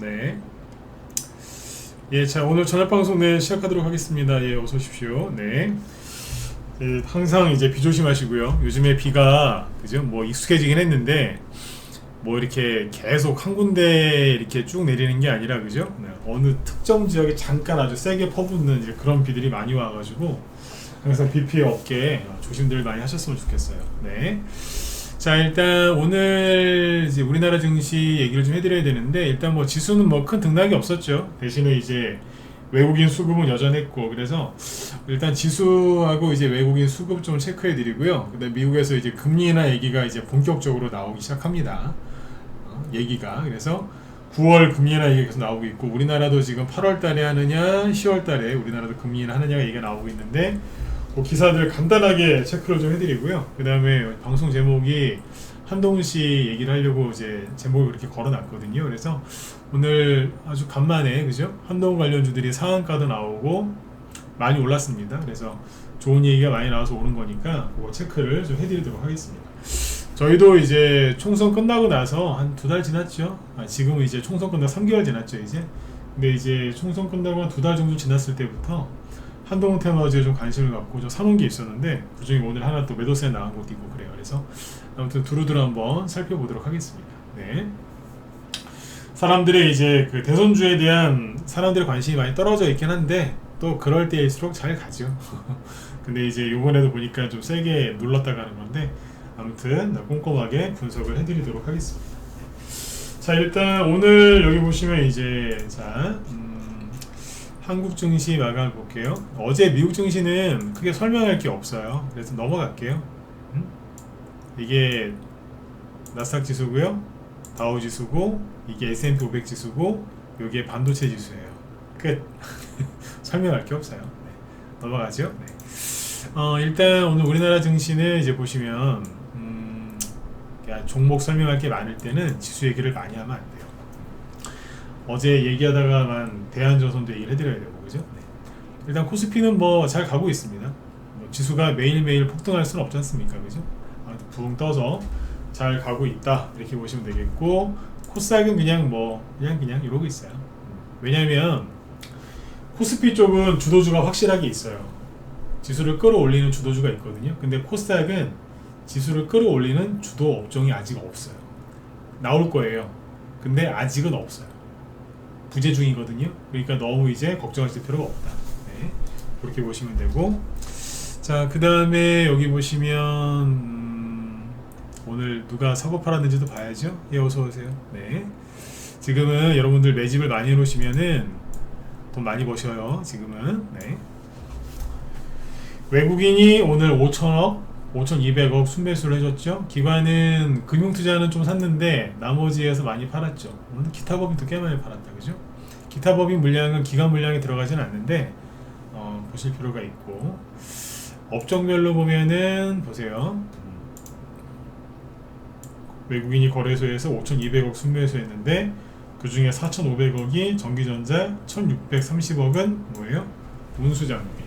네. 예, 자, 오늘 저녁 방송 네, 시작하도록 하겠습니다. 예, 어서 오십시오. 네. 항상 이제 비 조심하시고요. 요즘에 비가, 그죠? 뭐 익숙해지긴 했는데, 뭐 이렇게 계속 한 군데 이렇게 쭉 내리는 게 아니라, 그죠? 네, 어느 특정 지역에 잠깐 아주 세게 퍼붓는 이제 그런 비들이 많이 와가지고, 항상 비 피해 없게 조심들 많이 하셨으면 좋겠어요. 네. 자, 일단 오늘 이제 우리나라 증시 얘기를 좀 해드려야 되는데, 일단 뭐 지수는 뭐 큰 등락이 없었죠. 대신에 이제 외국인 수급은 여전했고, 그래서 일단 지수하고 이제 외국인 수급 좀 체크해 드리고요. 그다음 미국에서 이제 금리 인하 얘기가 이제 본격적으로 나오기 시작합니다. 얘기가. 그래서 9월 금리 인하 얘기가 계속 나오고 있고, 우리나라도 지금 8월 달에 하느냐 10월 달에 우리나라도 금리 인하 하느냐가 얘기가 나오고 있는데, 그 기사들 간단하게 체크를 좀 해드리고요. 그 다음에 방송 제목이 한동훈 씨 얘기를 하려고 이제 제목을 그렇게 걸어놨거든요. 그래서 오늘 아주 간만에, 그죠? 한동훈 관련주들이 상한가도 나오고 많이 올랐습니다. 그래서 좋은 얘기가 많이 나와서 오는 거니까 그거 체크를 좀 해드리도록 하겠습니다. 저희도 이제 총선 끝나고 나서 한 두 달 지났죠. 지금은 이제 총선 끝나고 3개월 지났죠, 이제. 근데 이제 총선 끝나고 한 두 달 정도 지났을 때부터 한동훈 테마주에 좀 관심을 갖고 좀 사놓은 게 있었는데, 그중에 오늘 하나 또 매도세 나온 것도 있고 그래요. 그래서 아무튼 두루두루 한번 살펴보도록 하겠습니다. 네. 사람들의 이제 그 대선주에 대한 사람들의 관심이 많이 떨어져 있긴 한데, 또 그럴 때일수록 잘 가죠. 근데 이제 요번에도 보니까 좀 세게 눌렀다가 하는 건데, 아무튼 꼼꼼하게 분석을 해드리도록 하겠습니다. 자, 일단 오늘 여기 보시면 이제 자 한국 증시 마감을 볼게요. 어제 미국 증시는 크게 설명할 게 없어요. 그래서 넘어갈게요. 이게 나스닥 지수고요, 다우 지수고, 이게 S&P 500 지수고, 이게 반도체 지수예요. 끝. 설명할 게 없어요. 네. 넘어가죠. 네. 일단 오늘 우리나라 증시는 이제 보시면 종목 설명할 게 많을 때는 지수 얘기를 많이 하면 안 돼요. 어제 얘기하다가만 대한조선도 얘기를 해드려야 되고, 그죠? 네. 일단 코스피는 뭐 잘 가고 있습니다. 뭐 지수가 매일매일 폭등할 수는 없지 않습니까, 그죠? 아무튼 붕 떠서 잘 가고 있다, 이렇게 보시면 되겠고, 코스닥은 그냥 뭐 그냥 이러고 있어요. 왜냐면 코스피 쪽은 주도주가 확실하게 있어요. 지수를 끌어올리는 주도주가 있거든요. 근데 코스닥은 지수를 끌어올리는 주도 업종이 아직 없어요. 나올 거예요. 근데 아직은 없어요. 부재 중이거든요. 그러니까 너무 이제 걱정하실 필요가 없다. 네. 그렇게 보시면 되고, 자, 그 다음에 여기 보시면 오늘 누가 사고 팔았는지도 봐야죠. 예, 어서 오세요. 네. 지금은 여러분들 매집을 많이 해놓으시면은 돈 많이 버셔요. 지금은. 네. 외국인이 오늘 5천억 5,200억 순매수를 해줬죠. 기관은 금융투자는 좀 샀는데 나머지에서 많이 팔았죠. 오늘 기타 법인도 꽤 많이 팔았다, 그죠? 기타 법인 물량은 기관 물량에 들어가진 않는데 보실 필요가 있고, 업종별로 보면은 보세요. 외국인이 거래소에서 5,200억 순매수했는데 그 중에 4,500억이 전기전자, 1,630억은 뭐예요? 운수장비.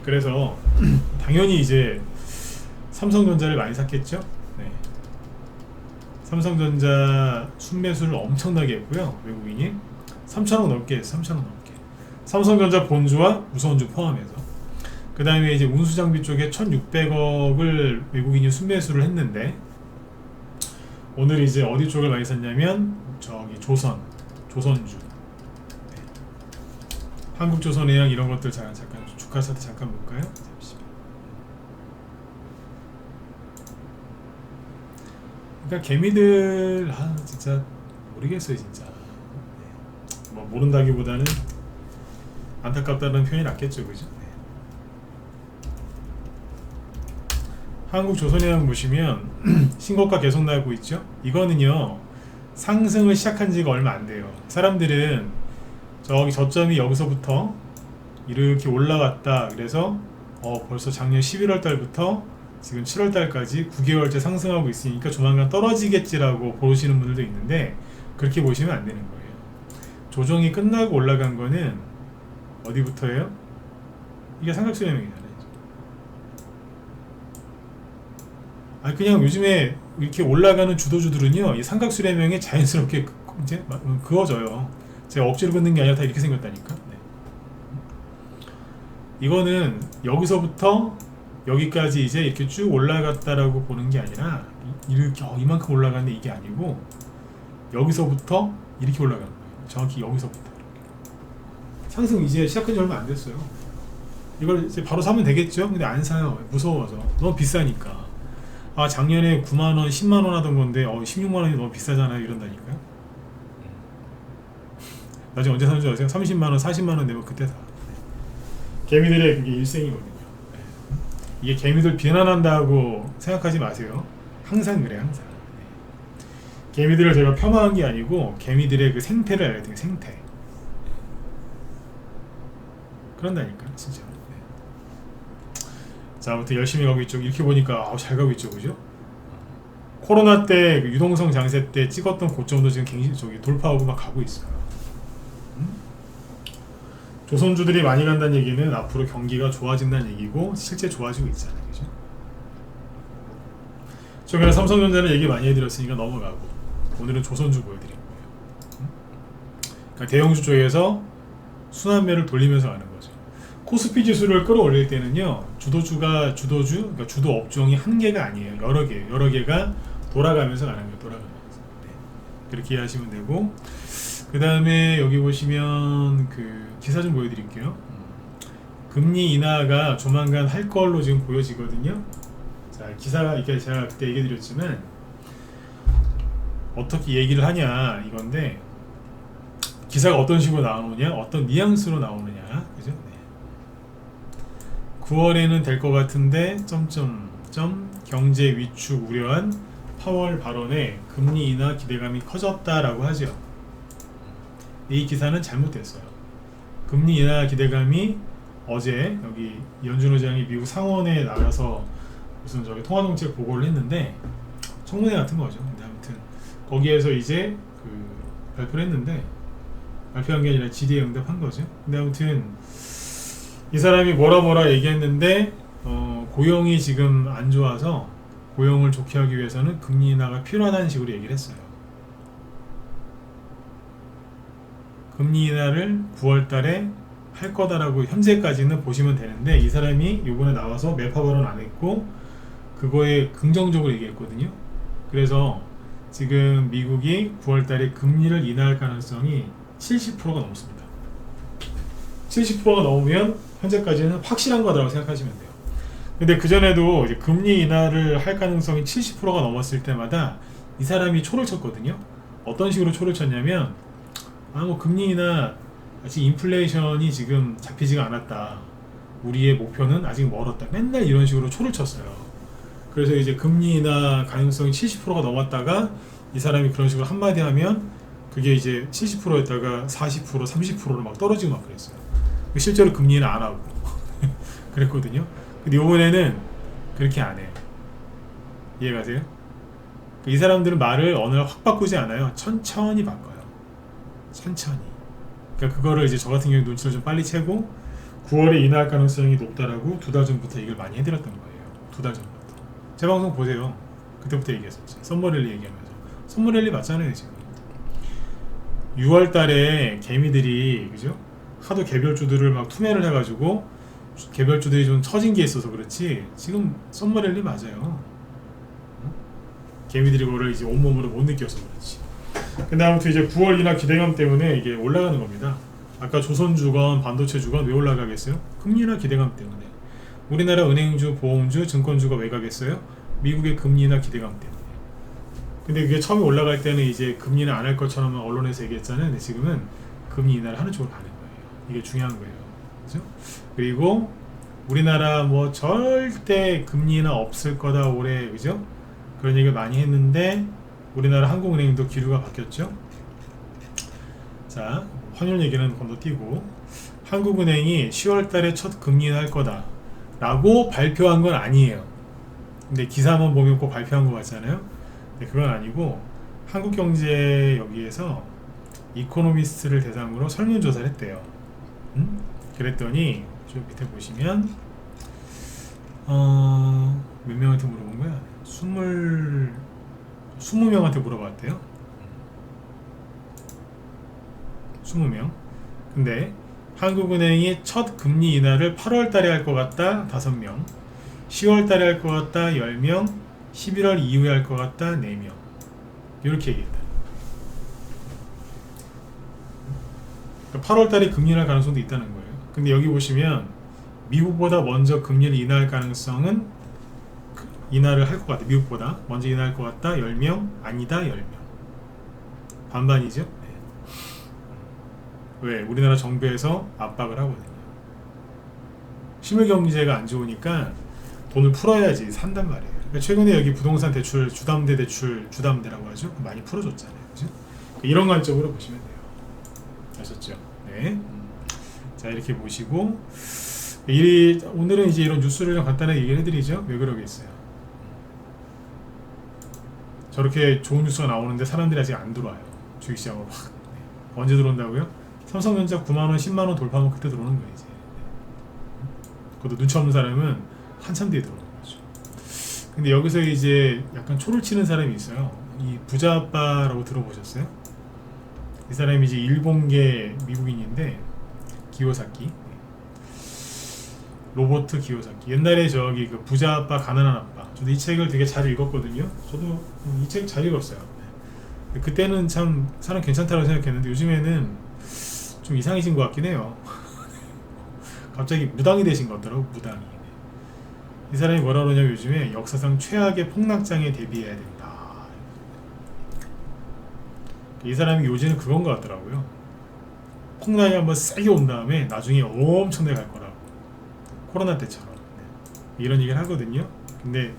그래서 당연히 이제 삼성전자를 많이 샀겠죠. 네. 삼성전자 순매수를 엄청나게 했고요. 외국인이 3천억 넘게 했어요. 3천억 넘게. 삼성전자 본주와 우선주 포함해서. 그 다음에 이제 운수장비 쪽에 1,600억을 외국인이 순매수를 했는데, 오늘 이제 어디 쪽을 많이 샀냐면 저기 조선주, 네. 한국조선해양 이런 것들 잠깐 주가 차트 잠깐 볼까요? 잠시만. 그러니까 개미들 진짜 모르겠어요, 진짜. 네. 뭐 모른다기보다는 안타깝다는 표현이 낫겠죠, 그죠? 네. 한국조선해양 보시면 신고가 계속 나고 있죠. 이거는요, 상승을 시작한 지가 얼마 안 돼요. 사람들은 저기 저점이 여기서부터 이렇게 올라왔다, 그래서 벌써 작년 11월 달부터 지금 7월 달까지 9개월째 상승하고 있으니까 조만간 떨어지겠지라고 보시는 분들도 있는데, 그렇게 보시면 안 되는 거예요. 조정이 끝나고 올라간 거는 어디부터예요? 이게 삼각수렴형이잖아요. 그냥 요즘에 이렇게 올라가는 주도주들은요, 이 삼각수렴형에 자연스럽게 이제 그어져요. 제가 억지로 긋는 게 아니라 다 이렇게 생겼다니까. 네. 이거는 여기서부터 여기까지 이제 이렇게 쭉 올라갔다라고 보는 게 아니라 이렇게 이만큼 올라가는데 이게 아니고 여기서부터 이렇게 올라가는 거예요. 정확히 여기서부터. 상승 이제 시작한 지 얼마 안 됐어요. 이걸 이제 바로 사면 되겠죠? 근데 안 사요. 무서워서. 너무 비싸니까. 아, 작년에 9만원, 10만원 하던 건데 16만원이 너무 비싸잖아요. 이런다니까요. 나중에 언제 사는 줄 아세요? 30만원, 40만원 내면 그때 사. 개미들의 그게 일생이거든요. 이게 개미들 비난한다고 생각하지 마세요. 항상 그래, 항상. 개미들을 제가 폄하한 게 아니고 개미들의 그 생태를 알아야 돼요. 생태. 그런다니까 진짜. 자, 아무튼 열심히 가고 있죠. 이렇게 보니까 잘 가고 있죠, 그죠? 코로나 때 그 유동성 장세 때 찍었던 고점도 지금 굉장히 저기 돌파하고 막 가고 있어요. 조선주들이 많이 간다는 얘기는 앞으로 경기가 좋아진다는 얘기고 실제 좋아지고 있잖아요, 그죠? 최근에 삼성전자는 얘기 많이 해드렸으니까 넘어가고 오늘은 조선주 보여드린 거예요. 그러니까 대형주 쪽에서 순환매를 돌리면서 가는 거죠. 코스피 지수를 끌어올릴 때는요, 그러니까 주도 업종이 한 개가 아니에요. 여러 개가 돌아가면서 가는 거예요. 돌아가면서. 네. 그렇게 이해하시면 되고, 그 다음에 여기 보시면 그 기사 좀 보여드릴게요. 금리 인하가 조만간 할 걸로 지금 보여지거든요. 자, 기사가 이렇게 제가 그때 얘기드렸지만 어떻게 얘기를 하냐 이건데, 기사가 어떤 식으로 나오느냐, 어떤 뉘앙스로 나오느냐, 그죠? 네. 9월에는 될 것 같은데 경제 위축 우려한 파월 발언에 금리 인하 기대감이 커졌다라고 하죠. 이 기사는 잘못됐어요. 금리 인하 기대감이 어제 여기 연준 의장이 미국 상원에 나가서 무슨 저기 통화정책 보고를 했는데 청문회 같은 거죠. 근데 아무튼 거기에서 이제 그 발표를 했는데, 발표한 게 아니라 질의에 응답한 거죠. 근데 아무튼 이 사람이 뭐라 얘기했는데 고용이 지금 안 좋아서 고용을 좋게 하기 위해서는 금리 인하가 필요하다는 식으로 얘기를 했어요. 금리 인하를 9월 달에 할 거다라고 현재까지는 보시면 되는데, 이 사람이 요번에 나와서 매파 발언 안 했고 그거에 긍정적으로 얘기했거든요. 그래서 지금 미국이 9월 달에 금리를 인하할 가능성이 70%가 넘습니다. 70%가 넘으면 현재까지는 확실한 거라고 생각하시면 돼요. 근데 그전에도 이제 금리 인하를 할 가능성이 70%가 넘었을 때마다 이 사람이 초를 쳤거든요. 어떤 식으로 초를 쳤냐면, 뭐 금리 인하, 아직 인플레이션이 지금 잡히지가 않았다, 우리의 목표는 아직 멀었다, 맨날 이런 식으로 초를 쳤어요. 그래서 이제 금리 인하 가능성이 70%가 넘었다가 이 사람이 그런 식으로 한마디 하면 그게 이제 70%였다가 40%, 30%로 막 떨어지고 막 그랬어요. 실제로 금리 인하 안 하고 그랬거든요. 근데 이번에는 그렇게 안 해요. 이해가세요? 이 사람들은 말을 어느 날 확 바꾸지 않아요. 천천히 바꿔요. 천천히. 그러니까 그거를 이제 저 같은 경우 눈치를 좀 빨리 채고 9월에 인하할 가능성이 높다라고 2달 전부터 얘기를 많이 해드렸던 거예요. 2달 전부터. 제 방송 보세요. 그때부터 얘기했었죠. 썸머랠리 얘기하면서. 썸머랠리 맞잖아요, 지금. 6월 달에 개미들이, 그죠? 하도 개별주들을 막 투매를 해가지고 개별주들이 좀 처진 게 있어서 그렇지, 지금 썸머랠리 맞아요. 개미들이 그거를 이제 온몸으로 못 느껴서 그렇지. 근데 아무튼 이제 9월 인하 기대감 때문에 이게 올라가는 겁니다. 아까 조선주건 반도체주건 왜 올라가겠어요? 금리 인하 기대감 때문에. 우리나라 은행주, 보험주, 증권주가 왜 가겠어요? 미국의 금리 인하 기대감 때문에. 근데 그게 처음에 올라갈 때는 이제 금리 인하 안 할 것처럼 언론에서 얘기했잖아요. 근데 지금은 금리 인하를 하는 쪽으로 가는 거예요. 이게 중요한 거예요. 그죠? 그리고 우리나라 뭐 절대 금리 인하 없을 거다 올해, 그죠? 그런 얘기를 많이 했는데 우리나라 한국은행도 기류가 바뀌었죠. 자, 환율 얘기는 건너뛰고, 한국은행이 10월 달에 첫 금리 인하 할 거다 라고 발표한 건 아니에요. 근데 기사만 보면 꼭 발표한 것 같잖아요. 근데 그건 아니고, 한국경제 여기에서 이코노미스트를 대상으로 설문조사를 했대요. 그랬더니 좀 밑에 보시면 몇 명한테 물어본 거야? 20명한테 물어봤대요. 20명. 근데 한국은행이 첫 금리 인하를 8월 달에 할 것 같다 5명, 10월 달에 할 것 같다 10명, 11월 이후에 할 것 같다 4명. 이렇게 얘기했다. 8월 달에 금리 인하 가능성도 있다는 거예요. 근데 여기 보시면 미국보다 먼저 금리를 인하할 가능성은 인하를 할 것 같다. 미국보다 먼저 인하할 것 같다 10명, 아니다 10명. 반반이죠. 네. 왜? 우리나라 정부에서 압박을 하거든요. 실물 경제가 안 좋으니까 돈을 풀어야지 산단 말이에요. 그러니까 최근에 여기 부동산 대출 주담대 대출 주담대라고 하죠. 많이 풀어줬잖아요. 그죠? 이런 관점으로 보시면 돼요. 아셨죠? 네. 자, 이렇게 보시고 오늘은 이제 이런 뉴스를 좀 간단하게 얘기를 해드리죠. 왜 그러겠어요? 저렇게 좋은 뉴스가 나오는데 사람들이 아직 안 들어와요. 주식시장으로 확. 네. 언제 들어온다고요? 삼성전자 9만원, 10만원 돌파하면 그때 들어오는 거예요. 이제. 그것도 눈치 없는 사람은 한참 뒤에 들어오는 거죠. 근데 여기서 이제 약간 초를 치는 사람이 있어요. 이 부자 아빠라고 들어보셨어요? 이 사람이 이제 일본계 미국인인데 기요사키, 로버트 기요사키. 옛날에 저기 그 부자 아빠 가난한 아빠, 저도 이 책을 되게 잘 읽었거든요. 저도 이 책 잘 읽었어요. 그때는 참 사람 괜찮다고 생각했는데 요즘에는 좀 이상해진 것 같긴 해요. 갑자기 무당이 되신 것 같더라고. 무당이. 이 사람이 뭐라 그러냐면 요즘에 역사상 최악의 폭락장에 대비해야 된다. 이 사람이 요즘은 그건 것 같더라고요. 폭락이 한번 세게 온 다음에 나중에 엄청나게 갈 거라고. 코로나 때처럼. 이런 얘기를 하거든요. 근데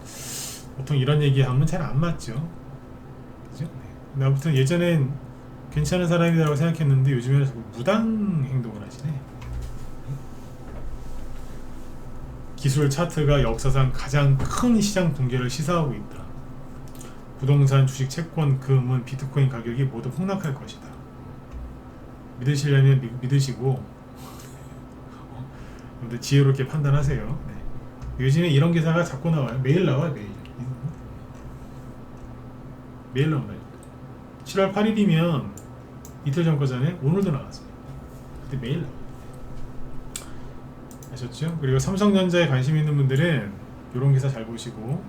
보통 이런 얘기하면 잘 안 맞죠. 그죠? 근데 아무튼 예전엔 괜찮은 사람이라고 생각했는데 요즘에는 자꾸 무당 행동을 하시네. 기술 차트가 역사상 가장 큰 시장 붕괴를 시사하고 있다. 부동산, 주식, 채권, 금은 비트코인 가격이 모두 폭락할 것이다. 믿으시려면 믿으시고 지혜롭게 판단하세요. 네. 요즘에 이런 기사가 자꾸 나와요. 매일 나와요. 매일 나온다니까. 7월 8일이면 이틀 전 거잖아요. 오늘도 나왔어요. 근데 매일 나와요. 아셨죠? 그리고 삼성전자에 관심 있는 분들은 이런 기사 잘 보시고,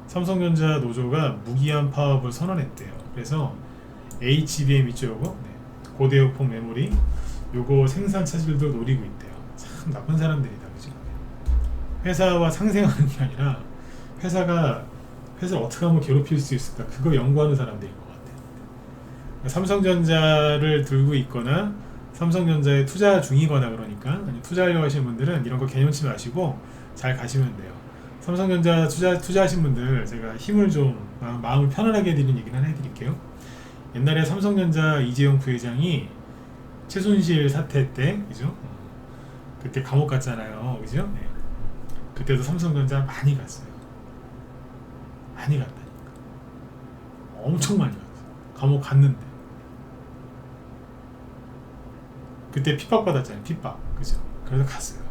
삼성전자 노조가 무기한 파업을 선언했대요. 그래서 HBM 있죠, 요거? 네. 고대역폭 메모리 요거 생산 차질도 노리고 있대요. 참 나쁜 사람들이다, 그죠? 회사와 상생하는 게 아니라 회사를 어떻게 하면 괴롭힐 수 있을까, 그거 연구하는 사람들인 것 같아요. 삼성전자를 들고 있거나 삼성전자에 투자 중이거나 그러니까, 아니 투자하려고 하시는 분들은 이런 거 개념치 마시고 잘 가시면 돼요. 삼성전자 투자하신 분들 제가 힘을 좀 마음을 편안하게 해드리는 얘기는 하나 해드릴게요. 옛날에 삼성전자 이재용 부회장이 최순실 사태 때, 그죠? 그때 감옥 갔잖아요, 그죠? 네. 그때도 삼성전자 많이 갔어요. 많이 갔다니까. 엄청 많이 갔어요. 감옥 갔는데. 그때 핍박 받았잖아요, 핍박, 그죠? 그래서 갔어요.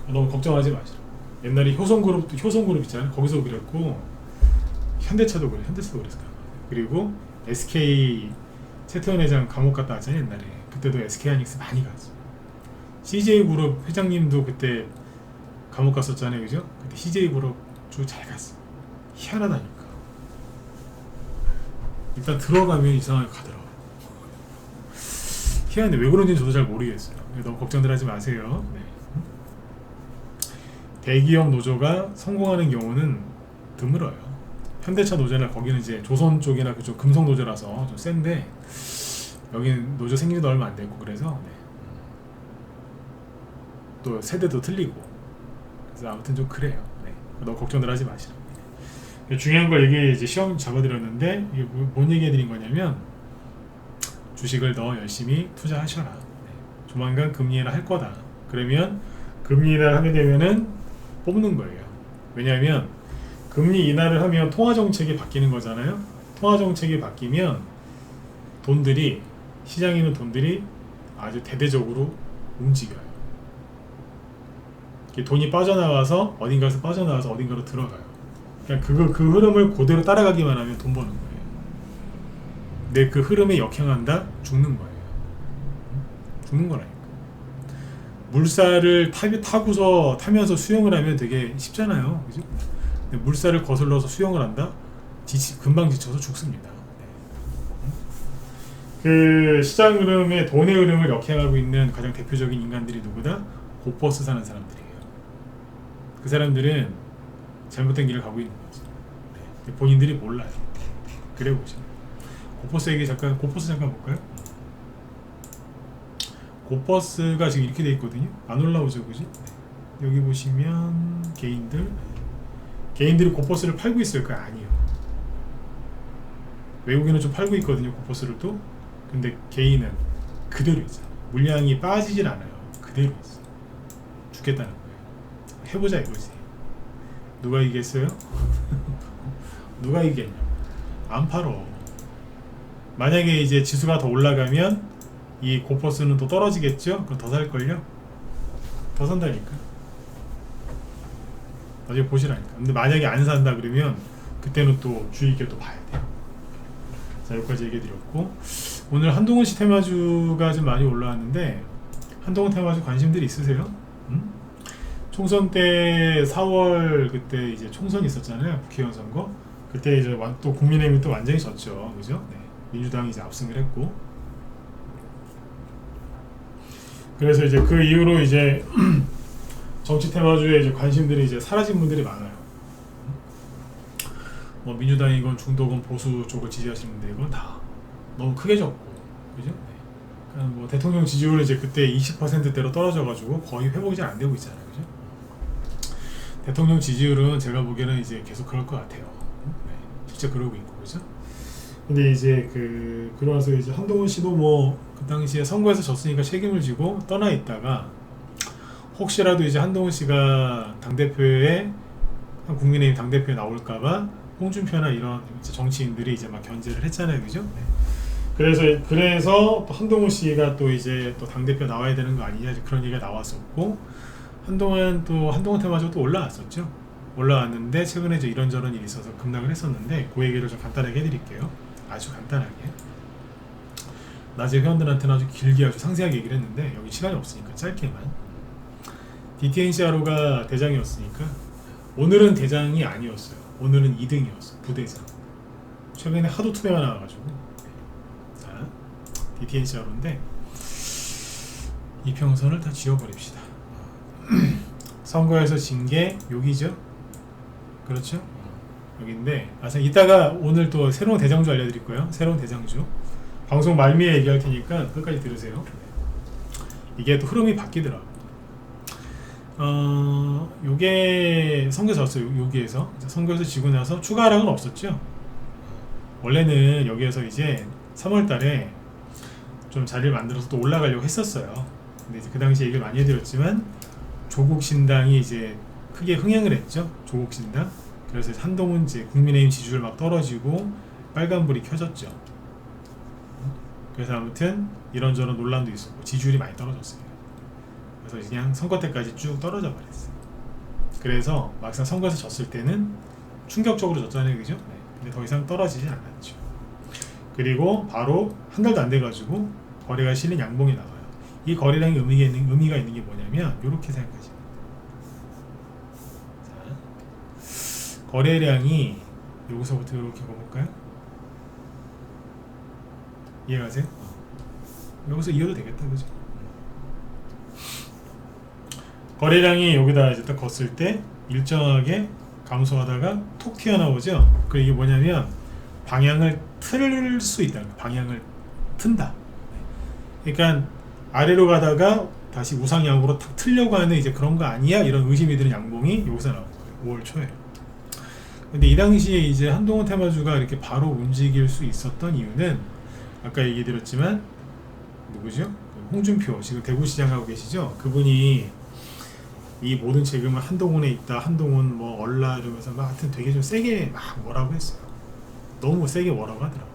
너무 걱정하지 마시라. 옛날에 효성그룹 있잖아요. 거기서 그랬고, 현대차도 그랬을 거예요. 그리고 SK 최태원 회장 감옥 갔다 왔잖아요, 옛날에. 그때도 SK하이닉스 많이 갔어요. CJ그룹 회장님도 그때 감옥 갔었잖아요, 그죠? 그때 CJ그룹 쭉 잘 갔어요. 희한하다니까. 일단 들어가면 이상하게 가더라고요. 희한한데 왜 그런지는 저도 잘 모르겠어요. 너무 걱정들 하지 마세요. 네. 대기업 노조가 성공하는 경우는 드물어요. 현대차 노조나 거기는 이제 조선 쪽이나 그쪽 금속 노조라서 좀 센데, 여기는 노조 생긴 지도 얼마 안 됐고, 그래서 네. 또 세대도 틀리고, 그래서 아무튼 좀 그래요. 네. 너무 걱정들 하지 마시라. 네. 중요한 거 이게 이제 시험 잡아드렸는데, 이게 뭔 얘기해드린 거냐면, 주식을 더 열심히 투자하셔라. 네. 조만간 금리 인하 할 거다. 그러면 금리 인하를 하게 되면은 뽑는 거예요. 왜냐하면 금리 인하를 하면 통화 정책이 바뀌는 거잖아요. 통화 정책이 바뀌면 시장에 있는 돈들이 아주 대대적으로 움직여요. 돈이 빠져나가서 어딘가에서 빠져나와서 어딘가로 들어가요. 그냥 그 흐름을 그대로 따라가기만 하면 돈 버는 거예요. 근데 그 흐름에 역행한다? 죽는 거예요. 죽는 거라니까. 물살을 타고서 타면서 수영을 하면 되게 쉽잖아요. 그죠? 근데 물살을 거슬러서 수영을 한다? 금방 지쳐서 죽습니다. 그 시장 흐름에 돈의 흐름을 역행하고 있는 가장 대표적인 인간들이 누구다? 고버스 사는 사람들이에요. 그 사람들은 잘못된 길을 가고 있는 거죠. 네. 본인들이 몰라요. 그래 보죠. 고버스 잠깐 볼까요? 고버스가 지금 이렇게 돼 있거든요. 안 올라오죠, 그죠? 네. 여기 보시면 개인들이 고버스를 팔고 있을까요? 아니요. 외국인은 좀 팔고 있거든요, 고버스를 또. 근데 개인은 그대로 있어요. 물량이 빠지질 않아요. 그대로 있어요. 죽겠다는 거예요. 해보자 이거지. 누가 이기겠어요? 누가 이기겠냐? 안 팔어. 만약에 이제 지수가 더 올라가면 이 고퍼스는 또 떨어지겠죠? 그럼 더 살걸요? 더 산다니까. 나중에 보시라니까. 근데 만약에 안 산다 그러면 그때는 또 주의 있게 또 봐야 돼요. 자, 여기까지 얘기 드렸고, 오늘 한동훈씨 테마주가 좀 많이 올라왔는데, 한동훈 테마주 관심들이 있으세요? 총선 때 4월 그때 이제 총선 있었잖아요. 국회의원 선거. 그때 이제 또 국민의힘이 또 완전히 졌죠. 그죠? 네. 민주당이 이제 압승을 했고. 그래서 이제 그 이후로 이제 정치 테마주에 이제 관심들이 이제 사라진 분들이 많아요. 뭐 민주당이건 중도건 보수 쪽을 지지하시는데 이건 다 너무 크게 졌고, 그죠? 네. 그러니까 뭐 대통령 지지율은 이제 그때 20%대로 떨어져가지고 거의 회복이 잘 안 되고 있잖아요, 그죠? 대통령 지지율은 제가 보기에는 이제 계속 그럴 것 같아요. 네. 실제 그러고 있고, 그죠? 근데 이제 그러면서 이제 한동훈 씨도 뭐 그 당시에 선거에서 졌으니까 책임을 지고 떠나 있다가 혹시라도 이제 한동훈 씨가 당대표에 국민의힘 당대표에 나올까봐 홍준표나 이런 이제 정치인들이 이제 막 견제를 했잖아요, 그죠? 네. 그래서 또 한동훈 씨가 또 이제 또 당대표 나와야 되는 거 아니냐 그런 얘기가 나왔었고, 한동훈 테마주가 또 올라왔었죠. 올라왔는데 최근에 이제 이런저런 일이 있어서 급락을 했었는데 그 얘기를 좀 간단하게 해드릴게요. 아주 간단하게. 낮에 회원들한테는 아주 길게 아주 상세하게 얘기를 했는데 여기 시간이 없으니까 짧게만. DTNCRO가 대장이었으니까 오늘은 대장이 아니었어요. 오늘은 2등이었어. 부대장. 최근에 하도 투매가 나와가지고. 자, DTNCRO인데 이평선을 다 지워버립시다. 선거에서 진 게 여기죠. 그렇죠? 여기인데, 이따가 오늘 또 새로운 대장주 알려드릴 거예요. 새로운 대장주. 방송 말미에 얘기할 테니까 끝까지 들으세요. 이게 또 흐름이 바뀌더라고요. 요게 선거에서 졌어요. 여기에서 선거에서 지고 나서 추가 하락은 없었죠. 원래는 여기에서 이제 3월달에 좀 자리를 만들어서 또 올라가려고 했었어요. 근데 이제 그 당시에 얘기를 많이 해드렸지만 조국 신당이 이제 크게 흥행을 했죠. 조국 신당. 그래서 한동훈 이제 국민의힘 지지율 막 떨어지고 빨간불이 켜졌죠. 그래서 아무튼 이런저런 논란도 있었고 지지율이 많이 떨어졌어요. 그래서 그냥 선거 때까지 쭉 떨어져 버렸어요. 그래서 막상 선거에서 졌을 때는 충격적으로 졌잖아요, 그죠? 네. 근데 더 이상 떨어지지 않았죠. 그리고 바로 한 달도 안 돼가지고 거래가 실린 양봉이 나와요. 이 거래량이 의미가 있는 게 뭐냐면 이렇게 생각하시면 자, 거래량이 여기서부터 이렇게 볼까요? 이해가세요? 여기서 이어도 되겠다, 그죠? 거래량이 여기다 이제 딱 걷을 때 일정하게 감소하다가 톡 튀어나오죠. 그 이게 뭐냐면 방향을 틀 수 있다는 거예요. 방향을 튼다. 그러니까 아래로 가다가 다시 우상향으로 탁 틀려고 하는 이제 그런 거 아니야? 이런 의심이 드는 양봉이 여기서 나온 거예요. 5월 초에. 근데 이 당시에 이제 한동훈 테마주가 이렇게 바로 움직일 수 있었던 이유는 아까 얘기 드렸지만 누구죠? 홍준표 지금 대구시장 하고 계시죠? 그분이 이 모든 책임은 한동훈에 있다. 한동훈 뭐 얼라 이러면서 막 하여튼 되게 좀 세게 막 뭐라고 했어요. 너무 세게 뭐라고 하더라고.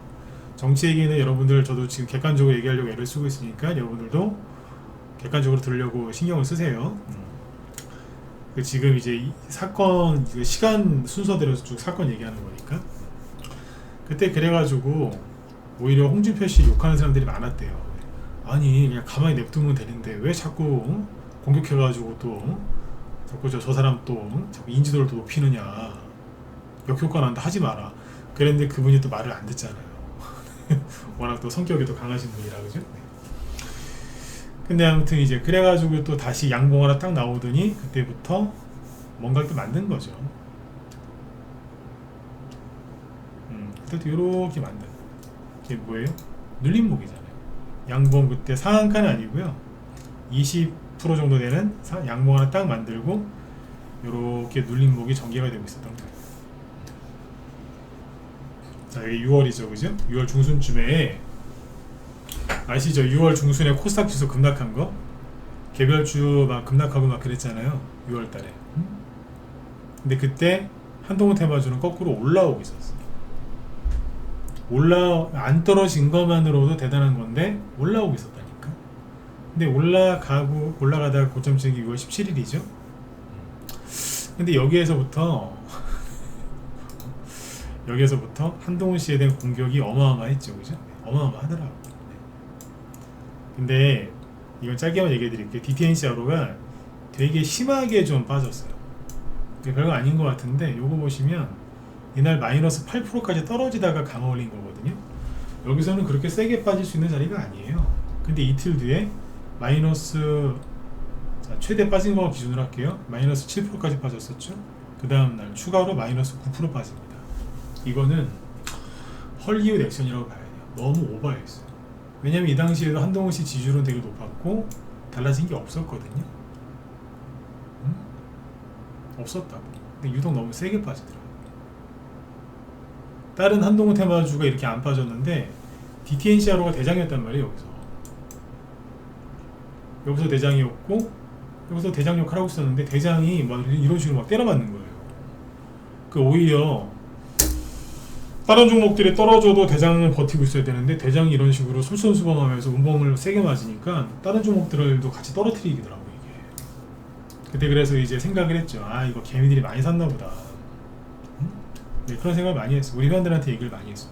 정치 얘기는 여러분들 저도 지금 객관적으로 얘기하려고 애를 쓰고 있으니까 여러분들도 객관적으로 들으려고 신경을 쓰세요. 지금 이제 이 사건 시간 순서대로 쭉 사건 얘기하는 거니까. 그때 그래가지고 오히려 홍준표 씨 욕하는 사람들이 많았대요. 아니 그냥 가만히 냅두면 되는데 왜 자꾸 공격해가지고 또 자꾸 저 사람 또 자꾸 인지도를 또 높이느냐, 역효과 난다 하지 마라. 그랬는데 그분이 또 말을 안 듣잖아요. 워낙 또 성격이 또 강하신 분이라 그죠. 네. 근데 아무튼 이제 그래가지고 또 다시 양봉 하나 딱 나오더니 그때부터 뭔가를 또 만든 거죠. 그때도 요렇게 만든 이게 뭐예요? 눌림목이잖아요. 양봉 그때 상한가는 아니고요, 20% 정도 되는 양봉 하나 딱 만들고 요렇게 눌림목이 전개가 되고 있었던 거예요. 자, 이게 6월이죠, 그죠? 6월 중순쯤에 아시죠? 6월 중순에 코스닥 지수 급락한 거, 개별주 막 급락하고 막 그랬잖아요, 6월달에. 근데 그때 한동훈 테마주는 거꾸로 올라오고 있었어요. 안 떨어진 것만으로도 대단한 건데 올라오고 있었다니까. 근데 올라가다가 고점 찍이 6월 17일이죠. 근데 여기에서부터 한동훈 씨에 대한 공격이 어마어마했죠, 그죠? 어마어마하더라고. 근데 이건 짧게만 얘기해 드릴게요. DTNCRO가 되게 심하게 좀 빠졌어요. 별거 아닌 것 같은데 요거 보시면 이날 마이너스 8%까지 떨어지다가 강화 올린 거거든요. 여기서는 그렇게 세게 빠질 수 있는 자리가 아니에요. 근데 이틀 뒤에 마이너스, 자, 최대 빠진 거 기준으로 할게요. 마이너스 7%까지 빠졌었죠. 그 다음날 추가로 마이너스 9% 빠집니다. 이거는 헐리우드 액션이라고 봐야 돼요. 너무 오버했어요. 왜냐면 이 당시에도 한동훈 씨 지지율은 되게 높았고 달라진 게 없었거든요. 없었다고. 근데 유독 너무 세게 빠지더라고요. 다른 한동훈 테마주가 이렇게 안 빠졌는데 DTNCRO가 대장이었단 말이에요. 여기서 대장이었고 여기서 대장 역할을 하고 있었는데 대장이 막 이런 식으로 막 때려맞는 거예요. 오히려 다른 종목들이 떨어져도 대장은 버티고 있어야 되는데 대장이 이런 식으로 솔선수범하면서 운봉을 세게 맞으니까 다른 종목들도 같이 떨어뜨리더라고요, 이게. 그때 그래서 이제 생각을 했죠. 아, 이거 개미들이 많이 샀나 보다. 네, 그런 생각을 많이 했어. 우리 회원들한테 얘기를 많이 했어.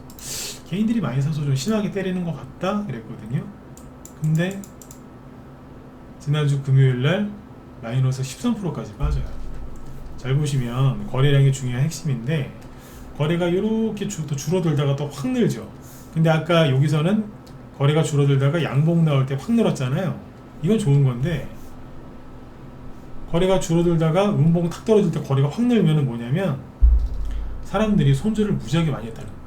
개인들이 많이 사서 좀 심하게 때리는 것 같다 그랬거든요. 근데 지난주 금요일날 마이너스 13%까지 빠져요. 잘 보시면 거래량이 중요한 핵심인데 거래가 이렇게 또 줄어들다가 또 확 늘죠. 근데 아까 여기서는 거래가 줄어들다가 양봉 나올 때 확 늘었잖아요. 이건 좋은 건데 거래가 줄어들다가 음봉 탁 떨어질 때 거래가 확 늘면은 뭐냐면 사람들이 손절을 무지하게 많이 했다는 거예요.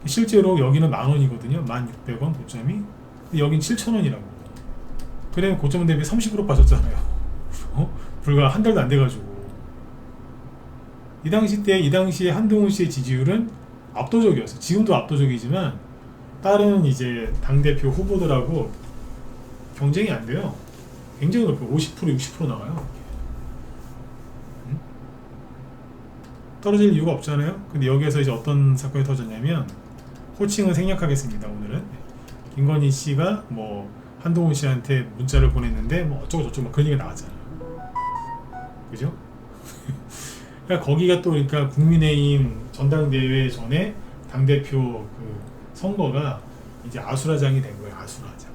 실제로 여기는 10,000원이거든요. 1,600원 고점이. 근데 여긴 7,000원이라고. 그래 고점 대비 30% 빠졌잖아요. 불과 한 달도 안 돼가지고. 이 당시에 한동훈 씨의 지지율은 압도적이었어요. 지금도 압도적이지만 다른 이제 당대표 후보들하고 경쟁이 안 돼요. 굉장히 높아요. 50%, 60% 나와요. 떨어질 이유가 없잖아요. 근데 여기에서 이제 어떤 사건이 터졌냐면, 호칭은 생략하겠습니다. 오늘은 김건희 씨가 뭐 한동훈 씨한테 문자를 보냈는데 뭐 어쩌고 저쩌고 막 그런 얘기가 나왔잖아요. 그죠? 그러니까 거기가 또 그러니까 국민의힘 전당대회 전에 당대표 그 선거가 이제 아수라장이 된 거예요. 아수라장.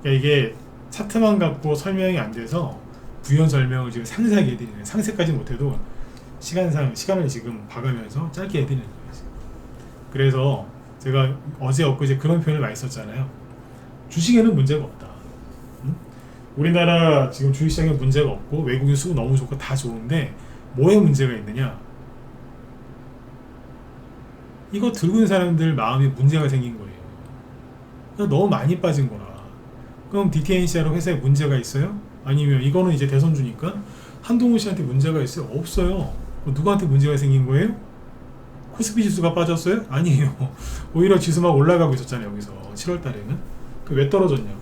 그러니까 이게 차트만 갖고 설명이 안 돼서 부연 설명을 지금 상세하게 해드리는, 상세까지 못해도 시간을 지금 봐가면서 짧게 해드리는 거예요. 그래서 제가 어제 엊그제 그런 표현을 많이 썼잖아요. 주식에는 문제가 없다. 우리나라 지금 주식시장에 문제가 없고 외국인 수급 너무 좋고 다 좋은데 뭐에 문제가 있느냐? 이거 들고 있는 사람들 마음에 문제가 생긴 거예요. 그러니까 너무 많이 빠진 거라. 그럼 DTNCRO 회사에 문제가 있어요? 아니면 이거는 이제 대선주니까 한동훈 씨한테 문제가 있어요? 없어요. 누구한테 문제가 생긴 거예요? 코스피 지수가 빠졌어요? 아니에요. 오히려 지수 막 올라가고 있었잖아요. 여기서 7월 달에는. 왜 떨어졌냐고.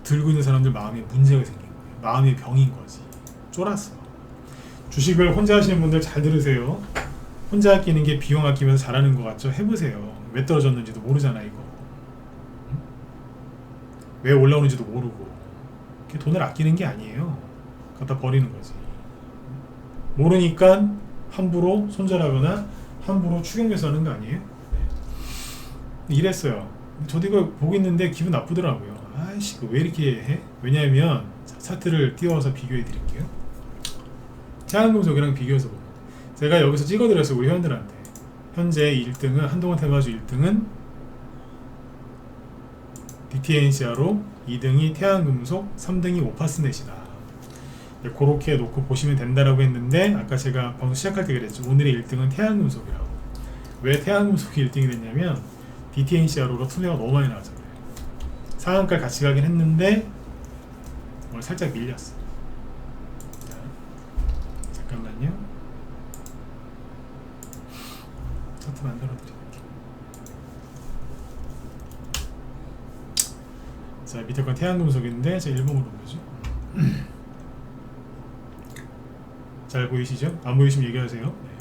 들고 있는 사람들 마음에 문제가 생긴 거예요. 마음의 병인 거지. 쫄았어. 주식을 혼자 하시는 분들 잘 들으세요. 혼자 아끼는 게 비용 아끼면서 잘하는 것 같죠? 해보세요. 왜 떨어졌는지도 모르잖아 이거. 왜 올라오는지도 모르고 그게 돈을 아끼는 게 아니에요. 갖다 버리는 거지. 모르니까 함부로 손절하거나 함부로 추격 매수하는 거 아니에요? 네. 이랬어요. 저도 이거 보고 있는데 기분 나쁘더라고요. 아이씨 왜 이렇게 해? 왜냐하면 차트를 띄워서 비교해 드릴게요. 태양금속이랑 비교해서 보면 제가 여기서 찍어드렸어요. 우리 회원들한테 현재 1등은 한동훈 테마주 1등은 DTNCR로 2등이 태양금속 3등이 오파스넷이다. 그렇게 놓고 보시면 된다라고 했는데 아까 제가 방송 시작할 때 그랬죠. 오늘의 1등은 태양금속이라고. 왜 태양금속이 1등이 됐냐면 DTNCR로가 투매가 너무 많이 나와서 그래요. 상한가를 같이 가긴 했는데 오늘 살짝 밀렸어. 자, 잠깐만요. 차트 만들어 드릴게요. 자, 밑에 건 태양금속인데 제가 1번으로 보죠. 잘 보이시죠? 안 보이시면 얘기하세요. 네.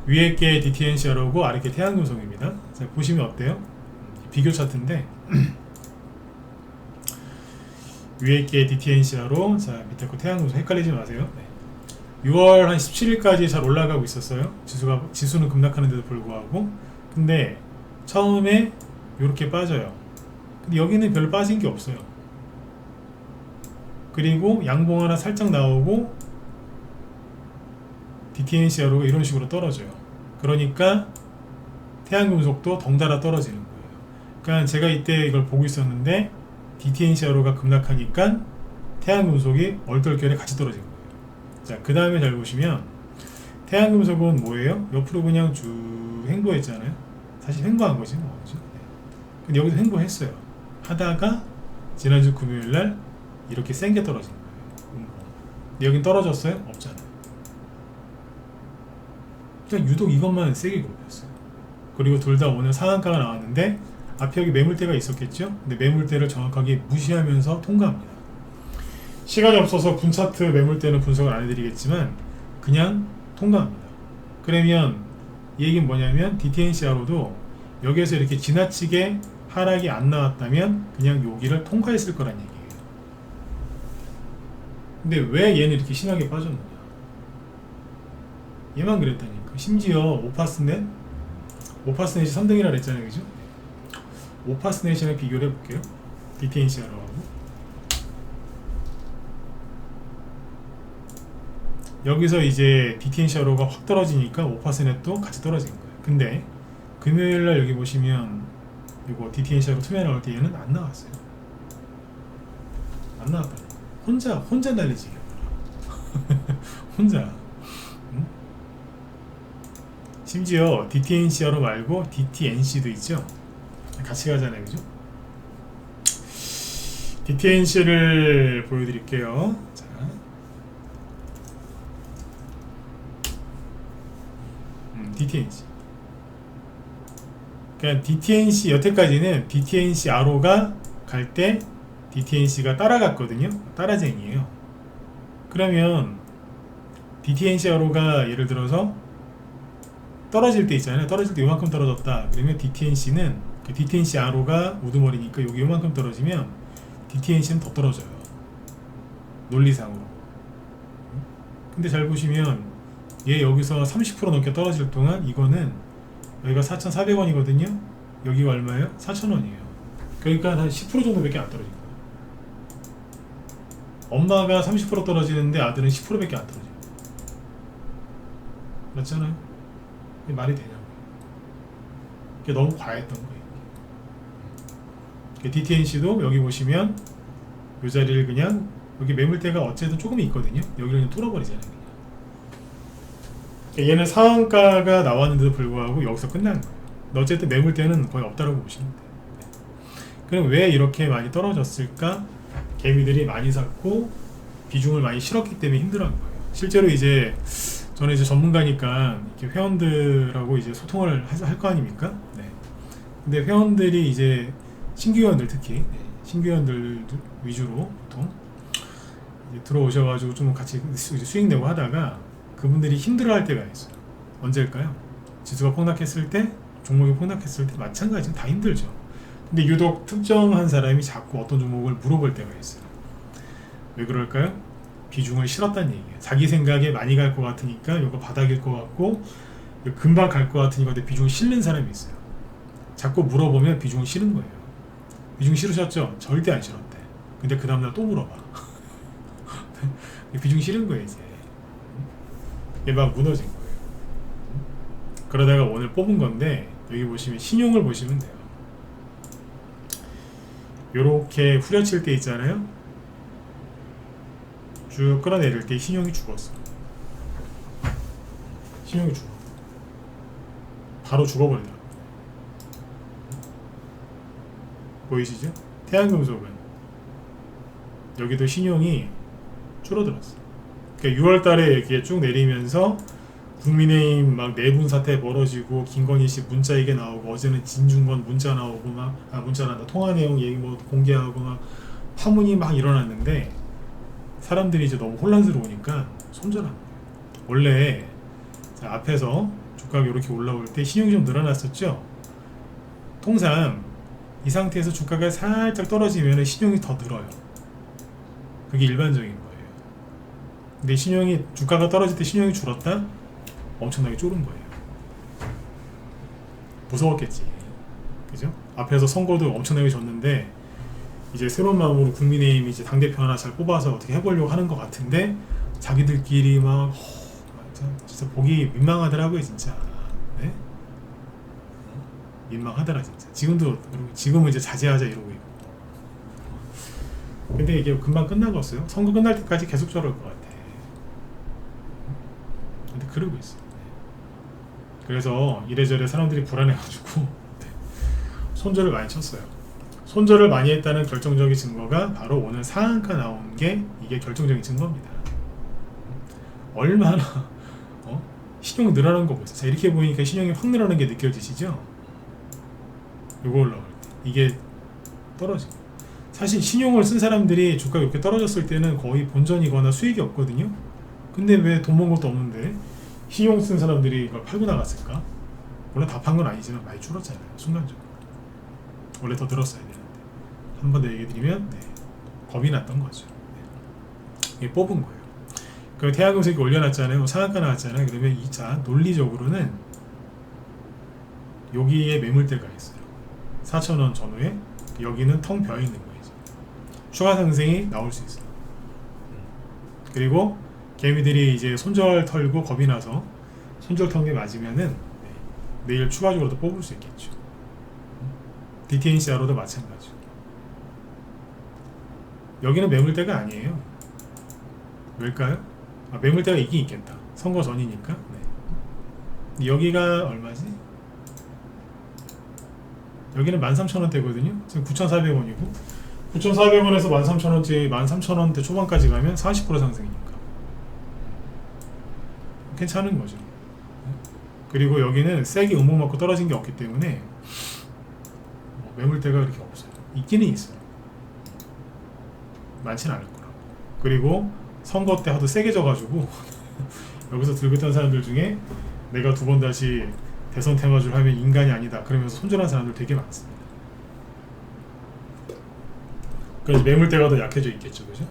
위에 게 DTNCR하고 아래 게 태양금속입니다. 자, 보시면 어때요? 비교 차트인데 위에 게 DTNCR로 자 밑에 거 태양금속 헷갈리지 마세요. 네. 6월 한 17일까지 잘 올라가고 있었어요. 지수는 급락하는데도 불구하고. 근데 처음에 이렇게 빠져요. 근데 여기는 별로 빠진 게 없어요. 그리고 양봉 하나 살짝 나오고 DTNCR로가 이런 식으로 떨어져요. 그러니까 태양금속도 덩달아 떨어지는 거예요. 그러니까 제가 이때 이걸 보고 있었는데 DTNCR로가 급락하니까 태양금속이 얼떨결에 같이 떨어진 거예요. 자, 그 다음에 잘 보시면 태양금속은 뭐예요? 옆으로 그냥 쭉 횡보했잖아요. 사실 횡보한 거지 뭐. 그죠? 네. 근데 여기서 횡보했어요. 하다가 지난주 금요일날 이렇게 센게 떨어진 거예요. 근데 여긴 떨어졌어요? 없잖아요. 그냥 유독 이것만 세게 굴렸어요. 그리고 둘 다 오늘 상한가가 나왔는데 앞에 여기 매물대가 있었겠죠? 근데 매물대를 정확하게 무시하면서 통과합니다. 시간이 없어서 분차트 매물대는 분석을 안 해드리겠지만 그냥 통과합니다. 그러면 이 얘기는 뭐냐면 DTNCR로도 여기에서 이렇게 지나치게 하락이 안 나왔다면 그냥 여기를 통과했을 거란 얘기예요. 근데 왜 얘는 이렇게 심하게 빠졌느냐? 얘만 그랬다니까. 심지어 오파스넷이 3등이라 그랬잖아요. 그죠? 오파스넷이랑 비교를 해볼게요. DTNCR하고 여기서 이제 DTNCR가 확 떨어지니까 오파스넷도 같이 떨어진 거예요. 근데 금요일날 여기 보시면 이거 DTNCR로 투매 나올 때 얘는 안 나왔어요. 안 나왔다니까. 혼자 날리지. 혼자. 응? 심지어 DTNCR로 말고 DTNC도 있죠. 같이 가잖아요. 그죠? DTNC를 보여드릴게요. 자. DTNC. 그러니까 DTNC 여태까지는 DTNCRO가 갈 때 DTNC가 따라갔거든요. 따라쟁이에요. 그러면 DTNCRO가 예를 들어서 떨어질 때 있잖아요. 떨어질 때 요만큼 떨어졌다. 그러면 DTNC는 그 DTNCRO가 우두머리니까 여기 요만큼 떨어지면 DTNC는 더 떨어져요. 논리상으로. 근데 잘 보시면 얘 여기서 30% 넘게 떨어질 동안 이거는 여기가 4,400원이거든요. 여기가 얼마예요? 4,000원이에요. 그러니까 한 10% 정도밖에 안 떨어진 거예요. 엄마가 30% 떨어지는데 아들은 10%밖에 안 떨어져요. 맞잖아요? 이게 말이 되냐고요. 이게 너무 과했던 거예요. DTNC도 여기 보시면 이 자리를 그냥 여기 매물대가 어쨌든 조금 있거든요. 여기를 그냥 뚫어버리잖아요. 그냥. 얘는 상한가가 나왔는데도 불구하고 여기서 끝난 거예요. 어쨌든 매물대는 거의 없다라고 보시면 돼요. 그럼 왜 이렇게 많이 떨어졌을까? 개미들이 많이 샀고 비중을 많이 실었기 때문에 힘들어하는 거예요. 실제로 이제 저는 이제 전문가니까 이렇게 회원들하고 이제 소통을 할 거 아닙니까? 네. 근데 회원들이 이제 신규 회원들 특히 신규 회원들 위주로 보통 이제 들어오셔가지고 좀 같이 수익 내고 하다가 그분들이 힘들어할 때가 있어요. 언제일까요? 지수가 폭락했을 때, 종목이 폭락했을 때 마찬가지로 다 힘들죠. 근데 유독 특정한 사람이 자꾸 어떤 종목을 물어볼 때가 있어요. 왜 그럴까요? 비중을 실었다는 얘기예요. 자기 생각에 많이 갈 것 같으니까 이거 바닥일 것 같고 금방 갈 것 같으니까 비중을 실는 사람이 있어요. 자꾸 물어보면 비중을 실은 거예요. 비중 실으셨죠? 절대 안 실었대. 근데 그 다음날 또 물어봐. 비중 실은 거예요 이제. 이게 막 무너진 거예요. 그러다가 오늘 뽑은 건데 여기 보시면 신용을 보시면 돼요. 요렇게 후려칠 때 있잖아요. 쭉 끌어내릴 때 신용이 죽었어. 신용이 죽어. 바로 죽어버리더라고. 보이시죠? 태양금속은 여기도 신용이 줄어들었어. 그러니까 6월달에 이렇게 쭉 내리면서 국민의힘 막 내분 사태 벌어지고 김건희 씨 문자 이게 나오고 어제는 진중권 문자 나오고 막 문자란다 통화 내용 얘기 뭐 공개하고 막 파문이 막 일어났는데 사람들이 이제 너무 혼란스러우니까 손절한 거예요. 원래 앞에서 주가가 이렇게 올라올 때 신용이 좀 늘어났었죠. 통상 이 상태에서 주가가 살짝 떨어지면 신용이 더 늘어요. 그게 일반적인 거예요. 근데 신용이 주가가 떨어질 때 신용이 줄었다? 엄청나게 쫄은 거예요. 무서웠겠지. 그죠? 앞에서 선거도 엄청나게 졌는데 이제 새로운 마음으로 국민의힘이 이제 당대표 하나 잘 뽑아서 어떻게 해보려고 하는 것 같은데 자기들끼리 막 진짜 보기 민망하더라고요 진짜. 네? 민망하더라 진짜. 지금은 이제 자제하자 이러고 있고. 근데 이게 금방 끝나겠어요. 선거 끝날 때까지 계속 저럴 것 같아. 근데 그러고 있어. 그래서 이래저래 사람들이 불안해가지고 손절을 많이 쳤어요. 손절을 많이 했다는 결정적인 증거가 바로 오늘 상한가 나온 게 이게 결정적인 증거입니다. 얼마나 신용이 늘어나는 거 보세요. 자, 이렇게 보니까 신용이 확 늘어나는 게 느껴지시죠? 이거 올라올 때 이게 떨어지고 사실 신용을 쓴 사람들이 주가가 이렇게 떨어졌을 때는 거의 본전이거나 수익이 없거든요. 근데 왜 돈 번 것도 없는데 신용 쓴 사람들이 이걸 팔고 나갔을까? 물론 다 판 건 아니지만 많이 줄었잖아요. 순간적으로 원래 더 늘었어야 되는데 한 번 더 얘기 드리면 겁이 났던 거죠. 이게 뽑은 거예요. 그 태양금속이 올려놨잖아요. 상한가 나왔잖아요. 그러면 2차 논리적으로는 여기에 매물대가 있어요. 4,000원 전후에 여기는 텅 비어 있는 거예요. 추가 상승이 나올 수 있어요. 그리고 개미들이 이제 손절 털고 겁이 나서 손절 턴게 맞으면은 내일 추가적으로 도 뽑을 수 있겠죠. DTNCR로도 마찬가지고. 여기는 매물대가 아니에요. 왜일까요? 매물대가 있긴 있겠다. 선거 전이니까. 네. 여기가 얼마지? 여기는 13,000원대거든요. 지금 9,400원이고 9,400원에서 13,000원대 13,000원대 초반까지 가면 40% 상승이니까 괜찮은 거죠. 그리고 여기는 세게 음봉 맞고 떨어진 게 없기 때문에 매물대가 그렇게 없어요. 있기는 있어요. 많지는 않을 거라고. 그리고 선거 때 하도 세게 져가지고 여기서 들고 있던 사람들 중에 내가 두 번 다시 대선 테마주를 하면 인간이 아니다 그러면서 손절한 사람들 되게 많습니다. 그래서 매물대가 더 약해져 있겠죠, 그죠?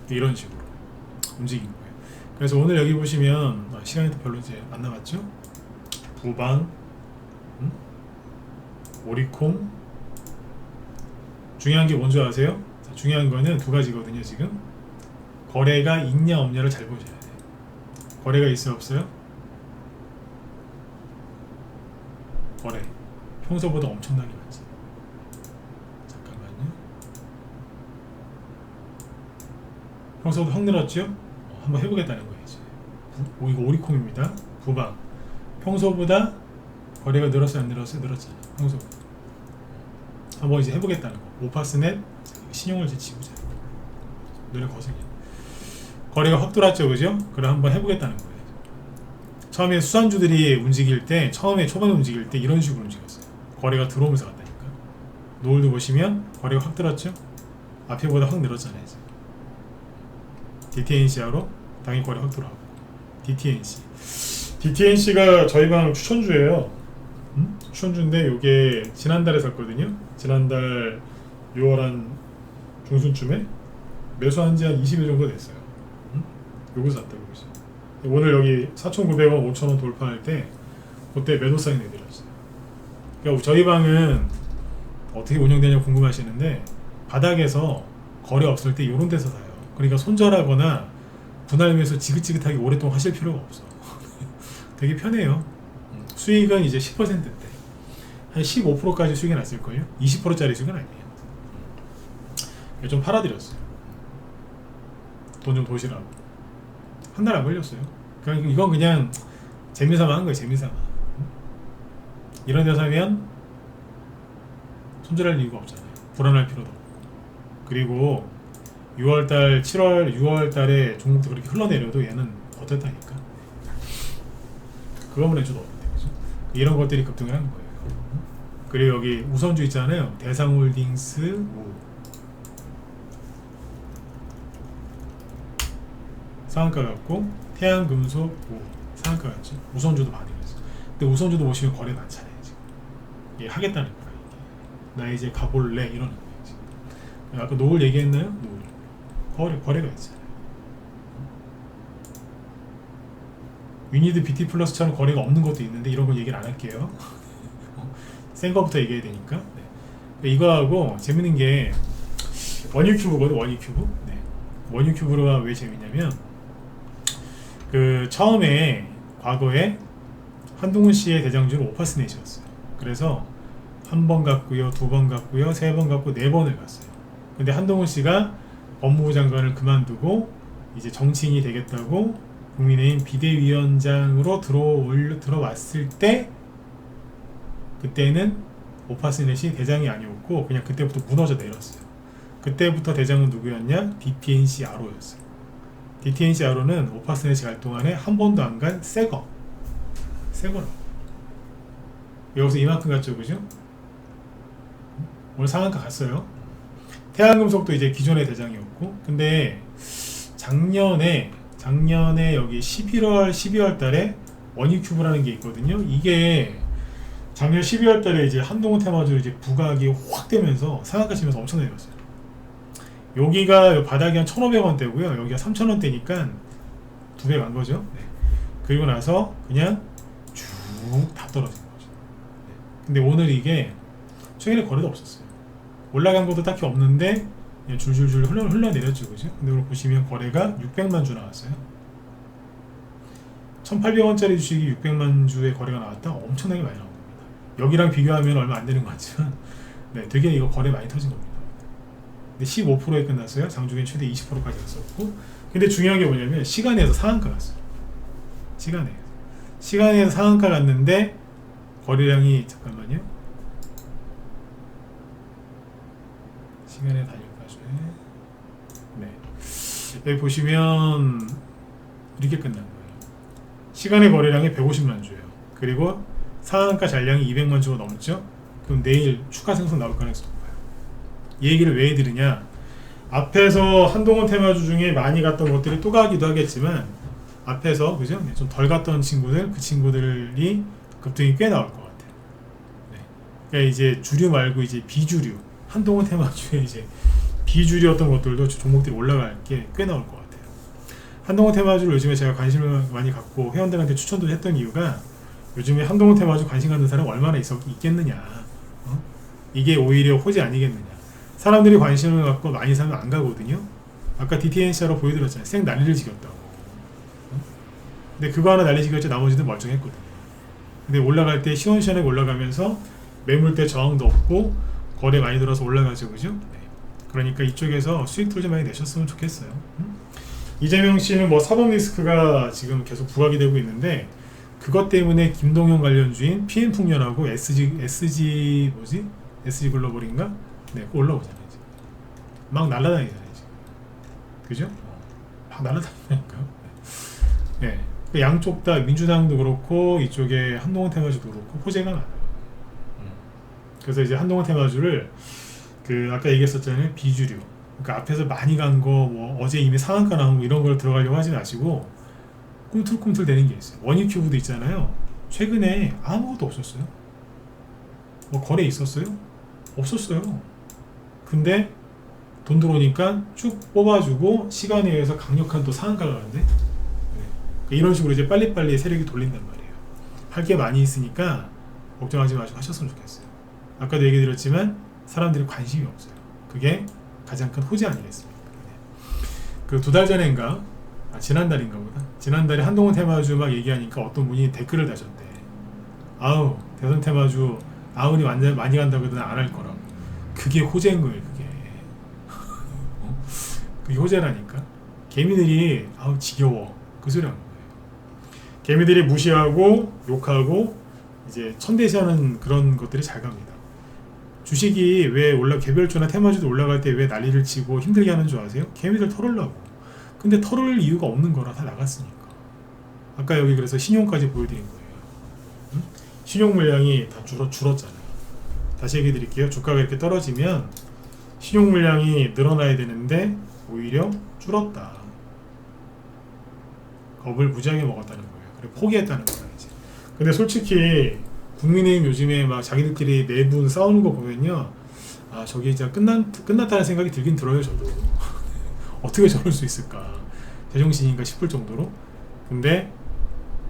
이런 식으로 움직인 거예요. 그래서 오늘 여기 보시면 시간이 또 별로 이제 안 남았죠? 부방, 오리콤. 중요한 게 뭔지 아세요? 자, 중요한 거는 두 가지거든요. 지금 거래가 있냐 없냐를 잘 보셔야 돼요. 거래가 있어요 없어요? 거래 평소보다 엄청나게 많지. 잠깐만요. 평소보다 확 늘었죠? 한번 해보겠다는 거예요. 이거 오리콤입니다. 부방 평소보다 거래가 늘었어요 안 늘었어요? 늘었잖아요. 평소보다. 한번 이제 해보겠다는 거. 오파스넷 신용을 이제 지우자. 눈에 거슬려. 거래가 확 돌았죠, 그죠? 그럼 한번 해보겠다는 거예요. 처음에 수산주들이 움직일 때, 처음에 초반에 움직일 때 이런 식으로 움직였어요. 거래가 들어오면서 갔다니까. 노을도 보시면 거래가 확 들었죠? 앞에보다 확 늘었잖아요. 이제. DTNC로 당연히 거래 확 들어가고. DTNC가 저희 방 추천주예요. 추천주인데 요게 지난달에 샀거든요. 지난달 6월 한 중순쯤에 매수한 지 한 20일 정도 됐어요. 요거 샀다고 보죠. 오늘 여기 4,900원, 5,000원 돌파할 때 그때 매도 사인 내드렸어요. 그러니까 저희 방은 어떻게 운영되냐 궁금하시는데 바닥에서 거래 없을 때 이런 데서 사요. 그러니까 손절하거나 분할 매수 지긋지긋하게 오랫동안 하실 필요가 없어. 되게 편해요. 수익은 이제 10%대 한 15%까지 수익이 났을걸요. 20%짜리 수익은 아니에요. 좀 팔아드렸어요. 돈 좀 도시라고. 한 달 안 걸렸어요. 그러니까 이건 그냥 재미삼아 한 거예요. 재미삼아. 이런 데 사면 손절할 이유가 없잖아요. 불안할 필요도 없고. 그리고 6월달, 7월, 6월달에 종목도 그렇게 흘러내려도 얘는 버텼다니까. 그거만 해줘도 없는데, 그죠? 이런 것들이 급등을 한 거예요. 그리고 여기 우선주 있잖아요. 대상홀딩스 우 상한가 같고, 태양금속 우 상한가 같죠. 우선주도 반응했어. 근데 우선주도 보시면 거래 많잖아요. 지금. 이게 하겠다는 거야. 이게. 나 이제 가볼래 이러는 거예요. 지금. 아까 노을 얘기했나요? 노을. 거래가 있잖아요. 위니드 BT 플러스처럼 거래가 없는 것도 있는데 이런 거 얘기를 안 할게요. 센 거부터 얘기해야 되니까. 네. 이거하고 재밌는 게 원유큐브거든. 원유큐브. 네. 원유큐브가 왜 재밌냐면 그 처음에 과거에 한동훈 씨의 대장주는 오파스넷이었어요. 그래서 한 번 갔고요, 두 번 갔고요, 세 번 갔고 네 번을 갔어요. 근데 한동훈 씨가 법무부 장관을 그만두고 이제 정치인이 되겠다고 국민의힘 비대위원장으로 들어왔을 때 그때는 오파스넷이 대장이 아니었고 그냥 그때부터 무너져 내렸어요. 그때부터 대장은 누구였냐? DTNC-RO였어요. DTNC-RO는 오파스넷이 갈 동안에 한 번도 안 간 새거로 여기서 이만큼 갔죠, 그죠? 오늘 상한가 갔어요. 태양금속도 이제 기존의 대장이었고, 근데 작년에 여기 11월, 12월 달에 원유큐브라는 게 있거든요. 이게 작년 12월 달에 이제 한동훈 테마주로 이제 부각이 확 되면서 상한가 치면서 엄청 내렸어요. 여기가 바닥이 한 1,500원대고요. 여기가 3,000원대니까 2배 간 거죠. 네. 그리고 나서 그냥 쭉 다 떨어진 거죠. 네. 근데 오늘 이게 최근에 거래도 없었어요. 올라간 것도 딱히 없는데 그냥 줄줄줄 흘러내렸죠, 그죠? 근데 오늘 보시면 거래가 600만 주 나왔어요. 1,800원짜리 주식이 600만 주의 거래가 나왔다? 엄청나게 많이 나온 겁니다. 여기랑 비교하면 얼마 안 되는 것 같지만 네, 되게 이거 거래 많이 터진 겁니다. 근데 15%에 끝났어요. 장중엔 최대 20%까지 갔었고, 근데 중요한 게 뭐냐면 시간에서 상한가 갔어요. 시간에서 상한가 갔는데 거래량이 잠깐만요. 시간에 달력까지. 네. 여기 보시면 이렇게 끝난 거예요. 시간의 거래량이 150만 주예요. 그리고 상한가 잔량이 200만 주가 넘죠. 그럼 내일 추가 생성 나올 가능성이 높아요. 이 얘기를 왜 해드리냐? 앞에서 한동훈 테마주 중에 많이 갔던 것들이 또 가기도 하겠지만 앞에서 그죠? 네, 좀 덜 갔던 친구들, 그 친구들이 급등이 꽤 나올 것 같아요. 네. 그러니까 이제 주류 말고 이제 비주류, 한동훈 테마주에 이제 비주류였던 것들도 종목들이 올라갈 게 꽤 나올 것 같아요. 한동훈 테마주를 요즘에 제가 관심을 많이 갖고 회원들한테 추천도 했던 이유가 요즘에 한동훈 테마주 관심 갖는 사람 얼마나 있겠느냐. 이게 오히려 호재 아니겠느냐. 사람들이 관심을 갖고 많이 사면 안 가거든요. 아까 DTNC로 보여드렸잖아요. 생 난리를 지겼다고. 근데 그거 하나 난리 지겼지 나머지는 멀쩡했거든요. 근데 올라갈 때 시원시원하게 올라가면서 매물대 저항도 없고 거래 많이 들어서 올라가죠, 그죠? 네. 그러니까 이쪽에서 수익들 좀 많이 내셨으면 좋겠어요. 이재명 씨는 뭐 사법 리스크가 지금 계속 부각이 되고 있는데 그것 때문에 김동현 관련주인 PN풍년하고 SG 글로벌인가? 네, 그거 올라오잖아요. 지금. 막 날아다니잖아요. 지금. 그죠? 막 날아다니니까. 네. 양쪽 다 민주당도 그렇고 이쪽에 한동훈 테마주도 그렇고 호재가 많아요. 그래서 이제 한동훈 테마주를 그 아까 얘기했었잖아요. 비주류. 그러니까 앞에서 많이 간 거 뭐 어제 이미 상한가 나온 거 이런 걸 들어가려고 하지 마시고 꿈틀꿈틀 되는 게 있어요. 원유큐브도 있잖아요. 최근에 아무것도 없었어요. 뭐 거래 있었어요? 없었어요. 근데 돈 들어오니까 쭉 뽑아주고 시간에 의해서 강력한 또 상한가가 가는데 이런 식으로 이제 빨리빨리 세력이 돌린단 말이에요. 할 게 많이 있으니까 걱정하지 마시고 하셨으면 좋겠어요. 아까도 얘기 드렸지만 사람들이 관심이 없어요. 그게 가장 큰 호재 아니겠습니까? 그 2달 전인가 지난달인가 보다 지난달에 한동훈 테마주 막 얘기하니까 어떤 분이 댓글을 다셨대. 아우 대선 테마주 아우니 완전 많이 간다고 해도 안 할 거라고. 그게 호재인 거예요. 그게 호재라니까. 개미들이 아우 지겨워 그 소리 하는 거예요. 개미들이 무시하고 욕하고 이제 천대시하는 그런 것들이 잘 갑니다. 주식이 왜 개별주나 테마주도 올라갈 때 왜 난리를 치고 힘들게 하는 줄 아세요? 개미들 털으려고. 근데 털을 이유가 없는 거라 다 나갔으니까. 아까 여기 그래서 신용까지 보여드린 거예요. 응? 신용 물량이 다 줄었잖아요. 다시 얘기 드릴게요. 주가가 이렇게 떨어지면 신용 물량이 늘어나야 되는데 오히려 줄었다. 겁을 무지하게 먹었다는 거예요. 그래 포기했다는 거야 이제. 근데 솔직히 국민의힘 요즘에 막 자기들끼리 내분 싸우는 거 보면요, 아 저게 이제 끝났다는 생각이 들긴 들어요 저도. 어떻게 저럴 수 있을까, 제정신인가 싶을 정도로. 근데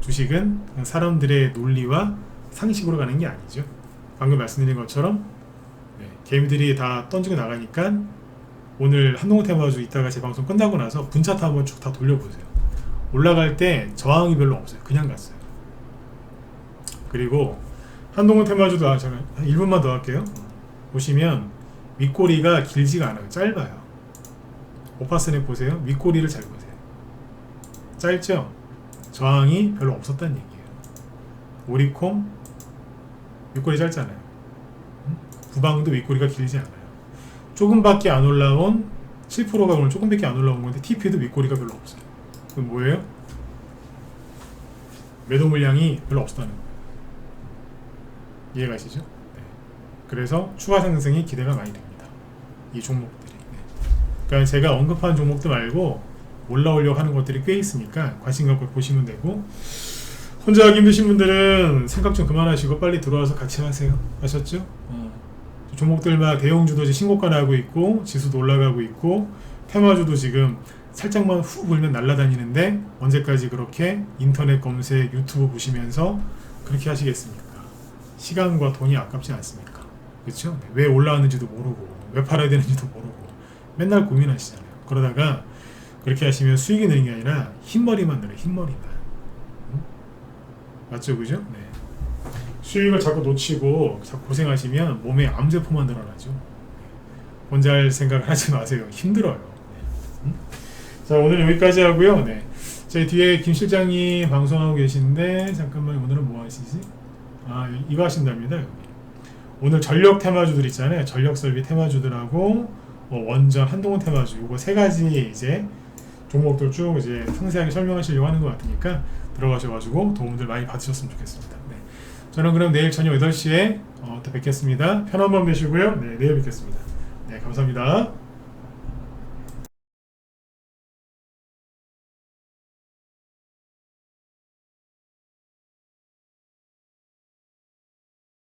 주식은 그냥 사람들의 논리와 상식으로 가는 게 아니죠. 방금 말씀드린 것처럼 개미들이 다 던지고 나가니까 오늘 한동훈 테마주 이따가 제 방송 끝나고 나서 분차트 한번 쭉 다 돌려보세요. 올라갈 때 저항이 별로 없어요. 그냥 갔어요. 그리고 한동훈 테마주도 잠깐 1분만 더 할게요. 보시면 윗꼬리가 길지가 않아요. 짧아요. 오파스넥 보세요. 윗꼬리를 잘 보세요. 짧죠? 저항이 별로 없었다는 얘기예요. 오리콤 윗꼬리 짧잖아요. 부방도 윗꼬리가 길지 않아요. 조금밖에 안 올라온 7%가 오늘 조금밖에 안 올라온 건데 TP도 윗꼬리가 별로 없어요. 그럼 뭐예요? 매도 물량이 별로 없었다는 거예요. 이해가시죠? 네. 그래서 추가 상승이 기대가 많이 됩니다. 이 종목들이. 네. 그러니까 제가 언급한 종목들 말고 올라오려고 하는 것들이 꽤 있으니까 관심 갖고 보시면 되고, 혼자 하기 힘드신 분들은 생각 좀 그만하시고 빨리 들어와서 같이 하세요. 아셨죠? 종목들 막 대형주도 이제 신고가 나고 있고 지수도 올라가고 있고 테마주도 지금 살짝만 후 불면 날아다니는데 언제까지 그렇게 인터넷 검색 유튜브 보시면서 그렇게 하시겠습니까? 시간과 돈이 아깝지 않습니까? 그렇죠? 왜 올라왔는지도 모르고 왜 팔아야 되는지도 모르고 맨날 고민하시잖아요. 그러다가 그렇게 하시면 수익이 느는 게 아니라 흰머리만 늘어요. 흰머리만. 맞죠? 그죠? 네. 수익을 자꾸 놓치고 자꾸 고생하시면 몸에 암세포만 늘어나죠. 혼자 할 생각을 하지 마세요. 힘들어요. 네. 자, 오늘 여기까지 하고요. 네. 제 뒤에 김 실장이 방송하고 계신데 잠깐만, 오늘은 뭐 하시지? 아, 이거 하신답니다. 여기. 오늘 전력 테마주들 있잖아요. 전력 설비 테마주들하고 원전 한동훈 테마주, 요거 세 가지 이제 종목들 쭉 이제 상세하게 설명하시려고 하는 것 같으니까 들어가셔가지고 도움들 많이 받으셨으면 좋겠습니다. 네. 저는 그럼 내일 저녁 8시에 또 뵙겠습니다. 편한 밤 되시고요. 네, 내일 뵙겠습니다. 네, 감사합니다.